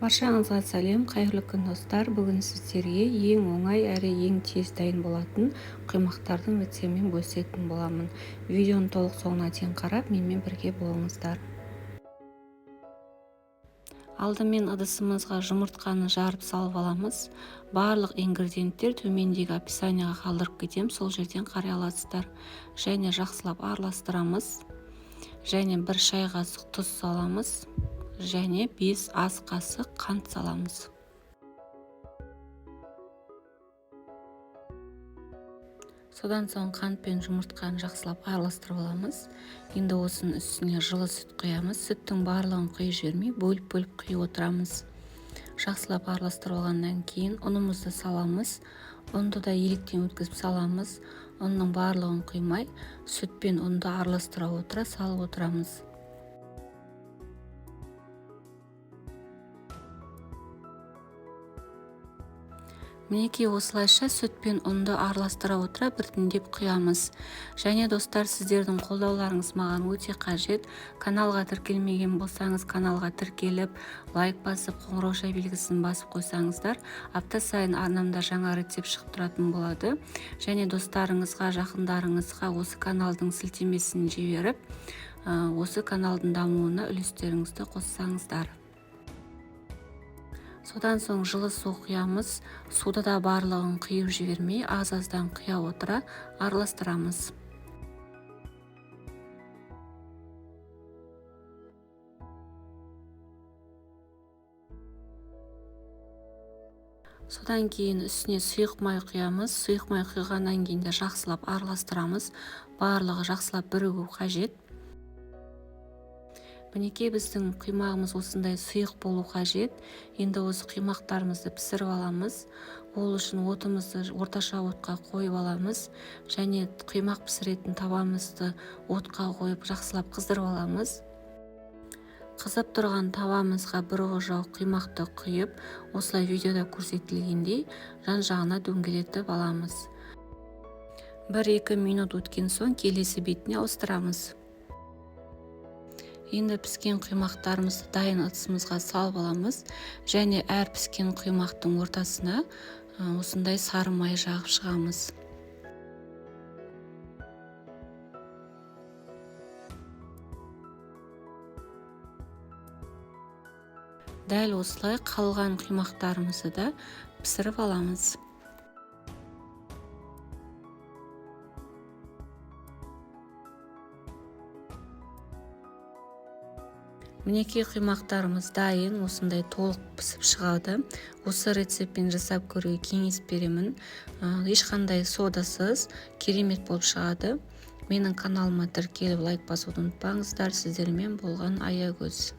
Баршаңызға сәлем, қайырлы күн достар. Бүгін сіздерге ең оңай әрі ең тез дайын болатын құймақтардың рецептімен бөлісетін боламын. Видеоны толық соңына дейін қарап, менімен бірге болыңыздар. Алдымен ыдысымызға жұмыртқаны жарып салып аламыз. Барлық ингредиенттер төмендегі описанияға қалдырып кетем, сол жерден қарай аласыздар. Және жақсылап араластырамыз. Және 1 шай қасық тұз саламыз. Және 5 ас қасық қант саламыз. Содан соң қант пен жұмыртқаны жақсылап араластырып аламыз. Енді осының үстіне жылы сүт құямыз. Сүттің барлығын құйып жібермей, бөліп құйып отырамыз. Жақсылап араластырып алғаннан кейін ұнымызды саламыз. Ұнды да електен өткізіп саламыз. Ұнның барлығын құймай, сүт пен ұнды араластыра отыра салып отырамыз. Мінекей осылайша сүт пен ұнды араластыра отыра біртіндеп құямыз. Және достар, сіздердің қолдауларыңыз маған өте қажет. Каналға тіркелмеген болсаңыз, каналға тіркеліп, лайк басып, қоңырау белгісін басып қойсаңыздар, апта сайын арнамда жаңа рецепт шығып тұратын болады. Және достарыңызға, жақындарыңызға осы каналдың сілтемесін жіберіп, осы каналдың дамуына үлестеріңізді қоссаңыздар. Содан соң жылы су құямыз. Суды да барлығын құйып жібермей, аз-аздан құя отыра араластырамыз. Содан кейін үстіне сұйық май құямыз. Сұйық май құйғаннан кейін де жақсылап араластырамыз. Барлығы жақсылап бірігу қажет. Мінекей біздің құймағымыз осындай сұйық болу қажет. Енді осы құймақтарымызды пісіріп аламыз. Ол үшін отымызды орташа отқа қойып аламыз. Және құймақ пісіретін табамызды отқа қойып жақсылап қыздырып аламыз. Қызып тұрған табамызға бір ожау құймақты құйып, осылай видеода көрсетілгендей жан-жағына дөңгелетіп аламыз. 1-2 минут өткен соң келесі бетіне ауыстырамыз. Енді піскен құймақтарымызды дайын ыдысымызға салып аламыз. Және әр піскен құймақтың ортасына осындай сары май жағып шығамыз. Дәл осылай қалған құймақтарымызды да пісіріп аламыз. Мінекей құймақтарымыз дайын, осындай толық пісіп шығады. Осы рецептпен жасап көруге кеңес беремін. Ешқандай содасыз керемет болып шығады. Менің каналыма тіркеліп лайк басуды ұмытпаңыздар. Сіздермен болған Аягөз.